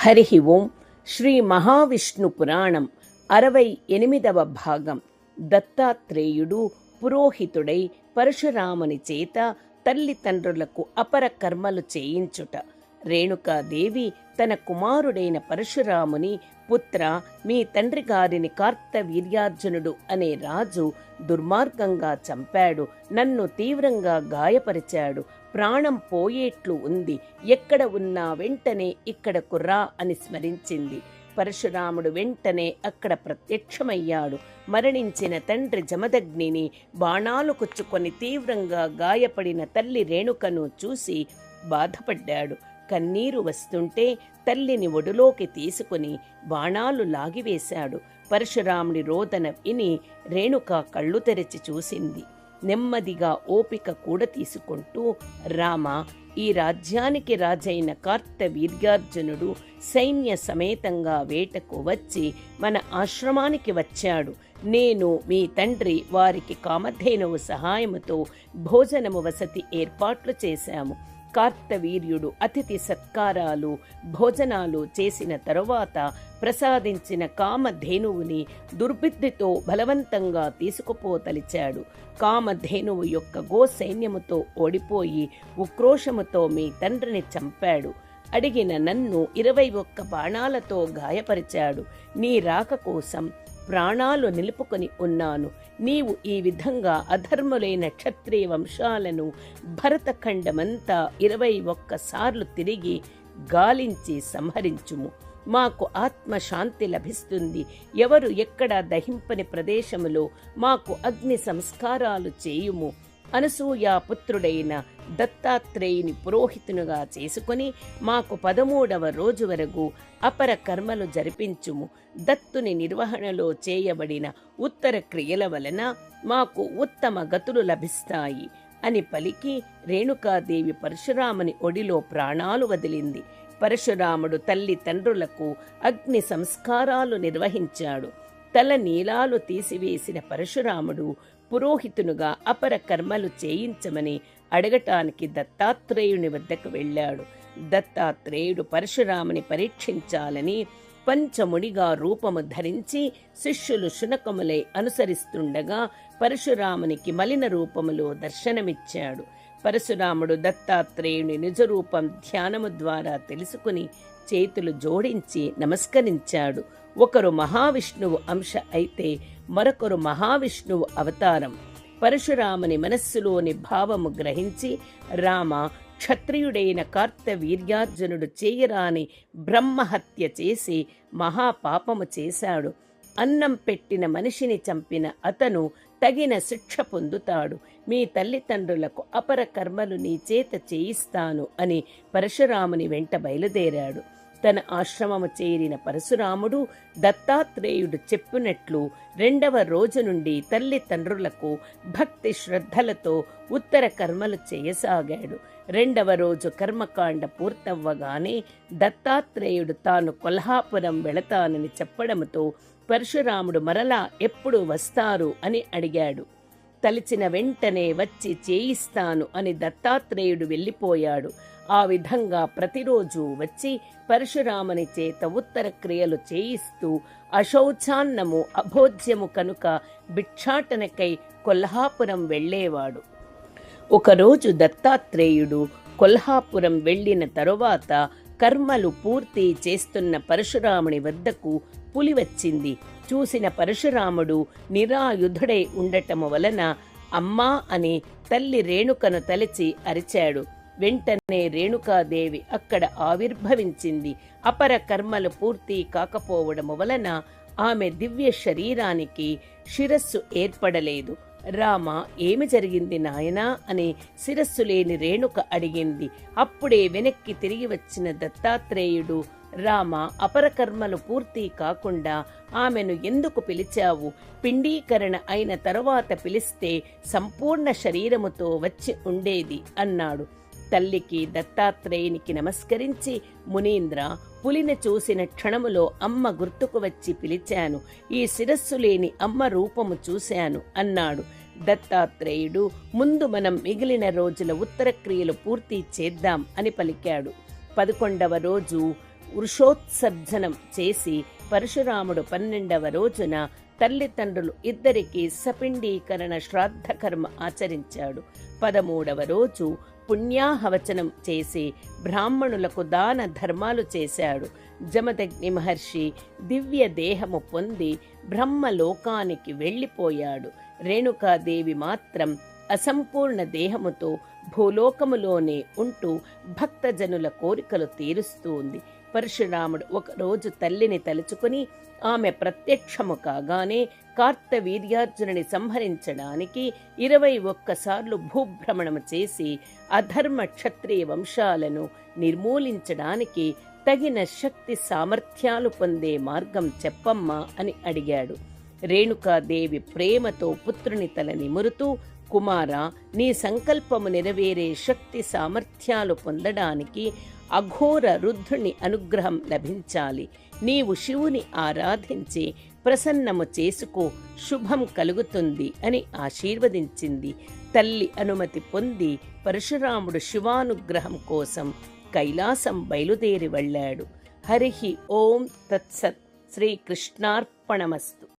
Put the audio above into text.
హరి ఓం. శ్రీ మహావిష్ణు పురాణం 68వ భాగం. దత్తాత్రేయుడు పురోహితుడై పరశురాముని చేత తల్లిదండ్రులకు అపర కర్మలు చేయించుట. రేణుకాదేవి తన కుమారుడైన పరశురాముని, పుత్ర, మీ తండ్రి గారిని కార్తవీర్యార్జునుడు అనే రాజు దుర్మార్గంగా చంపాడు, నన్ను తీవ్రంగా గాయపరిచాడు, ప్రాణం పోయేట్లు ఉంది, ఎక్కడ ఉన్నా వెంటనే ఇక్కడకు రా అని స్మరించింది. పరశురాముడు వెంటనే అక్కడ ప్రత్యక్షమయ్యాడు. మరణించిన తండ్రి జమదగ్నిని బాణాలు కుచ్చుకొని తీవ్రంగా గాయపడిన తల్లి రేణుకను చూసి బాధపడ్డాడు. కన్నీరు వస్తుంటే తల్లిని ఒడిలోకి తీసుకుని బాణాలు లాగివేశాడు. పరశురాముడి రోదన విని రేణుక కళ్ళు తెరచి చూసింది. నెమ్మదిగా ఓపిక కూడా తీసుకుంటూ, రామ, ఈ రాజ్యానికి రాజైన కార్తవీర్యార్జునుడు సైన్య సమేతంగా వేటకు వచ్చి మన ఆశ్రమానికి వచ్చాడు. నేను మీ తండ్రి వారికి కామధేనువు సహాయముతో భోజనము వసతి ఏర్పాట్లు చేశాము. కార్తవీర్యుడు అతిథి సత్కారాలు భోజనాలు చేసిన తరువాత ప్రసాదించిన కామధేనువుని దుర్బుద్ధితో బలవంతంగా తీసుకుపోతలిచాడు. కామధేనువు యొక్క గోసైన్యముతో ఓడిపోయి ఉక్రోషముతో మీ తండ్రిని చంపాడు. అడిగిన నన్ను 21 బాణాలతో గాయపరిచాడు. నీ రాక కోసం ప్రాణాలు నిలుపుకొని ఉన్నాను. నీవు ఈ విధంగా అధర్ములైన క్షత్రియ వంశాలను భరతఖండమంతా 21 సార్లు తిరిగి గాలించి సంహరించుము. మాకు ఆత్మశాంతి లభిస్తుంది. ఎవరు ఎక్కడ దహింపని ప్రదేశములో మాకు అగ్ని సంస్కారాలు చేయుము. అనసూయా పుత్రుడైన దత్తాత్రేయుని పురోహితునిగా చేసుకుని మాకు 13వ రోజు వరకు అపర కర్మలు జరిపించుము. దత్తుని నిర్వహణలో చేయబడిన ఉత్తర క్రియల వలన మాకు ఉత్తమ గతులు లభిస్తాయి అని పలికి రేణుకాదేవి పరశురాముని ఒడిలో ప్రాణాలు వదిలింది. పరశురాముడు తల్లి తండ్రులకు అగ్ని సంస్కారాలు నిర్వహించాడు. తల నీలాలు తీసివేసిన పరశురాముడు పురోహితునుగా అపర కర్మలు చేయించమని అడగటానికి దత్తాత్రేయుని వద్దకు వెళ్ళాడు. దత్తాత్రేయుడు పరశురాముని పరీక్షించాలని పంచముడిగా రూపము ధరించి శిష్యులు శునకములై అనుసరిస్తుండగా పరశురామునికి మలిన రూపములో దర్శనమిచ్చాడు. పరశురాముడు దత్తాత్రేయుని నిజరూపం ధ్యానము ద్వారా తెలుసుకుని చేతులు జోడించి నమస్కరించాడు. ఒకరు మహావిష్ణువు అంశ అయితే మరొకరు మహావిష్ణువు అవతారం. పరశురాముని మనస్సులోని భావము గ్రహించి, రామ, క్షత్రియుడైన కార్తవీర్యార్జునుడు చేయరాని బ్రహ్మహత్య చేసి మహాపాపము చేశాడు. అన్నం పెట్టిన మనిషిని చంపిన అతను తగిన శిక్ష పొందుతాడు. మీ తల్లిదండ్రులకు అపర కర్మలు నీ చేత చేయిస్తాను అని పరశురాముని వెంట బయలుదేరాడు. తన ఆశ్రమము చేరిన పరశురాముడు దత్తాత్రేయుడు చెప్పినట్లు 2వ రోజు నుండి తల్లిదండ్రులకు భక్తి శ్రద్ధలతో ఉత్తర కర్మలు చేయసాగాడు. 2వ రోజు కర్మకాండ పూర్తవ్వగానే దత్తాత్రేయుడు తాను కొల్హాపురం వెళతానని చెప్పడంతో పరశురాముడు మరలా ఎప్పుడు వస్తారు అని అడిగాడు. తలిచిన వెంటనే వచ్చి చేయిస్తాను అని దత్తాత్రేయుడు వెళ్ళిపోయాడు. ఆ విధంగా ప్రతిరోజు వచ్చి పరశురాముని చేత ఉత్తర క్రియలు చేయిస్తూ అశౌచాన్నము అభోజ్యము కనుక భిక్షాటనకై కొల్హాపురం వెళ్ళేవాడు. ఒకరోజు దత్తాత్రేయుడు కొల్హాపురం వెళ్ళిన తరువాత కర్మలు పూర్తి చేస్తున్న పరశురాముని వద్దకు పులి వచ్చింది. చూసిన పరశురాముడు నిరాయుధుడై ఉండటము వలన అమ్మా అని తల్లి రేణుకను తలచి అరిచాడు. వెంటనే రేణుకాదేవి అక్కడ ఆవిర్భవించింది. అపర కర్మలు పూర్తి కాకపోవడము వలన ఆమె దివ్య శరీరానికి శిరస్సు ఏర్పడలేదు. రామ, ఏమి జరిగింది నాయనా అని శిరస్సు లేని రేణుక అడిగింది. అప్పుడే వెనక్కి తిరిగి వచ్చిన దత్తాత్రేయుడు, రామ, అపరకర్మలు పూర్తి కాకుండా ఆమెను ఎందుకు పిలిచావు? పిండీకరణ అయిన తరువాత పిలిస్తే సంపూర్ణ శరీరముతో వచ్చి ఉండేది అన్నాడు. తల్లికి దత్తాత్రేయునికి నమస్కరించి, మునీంద్ర, పులిని చూసిన క్షణములో అమ్మ గుర్తుకు వచ్చి పిలిచాను. ఈ శిరస్సు లేని అమ్మ రూపము చూశాను అన్నాడు. దత్తాత్రేయుడు, ముందు మనం మిగిలిన రోజుల ఉత్తర క్రియలు పూర్తి చేద్దాం అని పలికాడు. 11వ రోజు వృషోత్సర్జనం చేసి పరశురాముడు 12వ రోజున తల్లిదండ్రులు ఇద్దరికీ సపిండీకరణ శ్రాద్ధకర్మ ఆచరించాడు. 13వ రోజు పుణ్యాహవచనం చేసి బ్రాహ్మణులకు దాన ధర్మాలు చేశాడు. జమదగ్ని మహర్షి దివ్య దేహము పొంది బ్రహ్మలోకానికి వెళ్ళిపోయాడు. రేణుకాదేవి మాత్రం అసంపూర్ణ దేహముతో భూలోకములోనే ఉంటూ భక్తజనుల కోరికలు తీరుస్తూ ఉంది. పరశురాముడు ఒకరోజు తల్లిని తలుచుకుని ఆమె ప్రత్యక్షము కాగానే కార్తవీర్యార్జునుని సంహరించడానికి 21 సార్లు భూభ్రమణము చేసి అధర్మ క్షత్రియ వంశాలను నిర్మూలించడానికి తగిన శక్తి సామర్థ్యాలు పొందే మార్గం చెప్పమ్మా అని అడిగాడు. రేణుకాదేవి ప్రేమతో పుత్రుని తల నిమురుతూ, కుమారా, నీ సంకల్పము నెరవేరే శక్తి సామర్థ్యాలు పొందడానికి అఘోర రుద్రుని అనుగ్రహం లభించాలి. నీవు శివుని ఆరాధించి ప్రసన్నము చేసుకో, శుభం కలుగుతుంది అని ఆశీర్వదించింది. తల్లి అనుమతి పొంది పరశురాముడు శివానుగ్రహం కోసం కైలాసం బయలుదేరి వెళ్ళాడు. హరి ఓం తత్సత్. శ్రీకృష్ణార్పణమస్తు.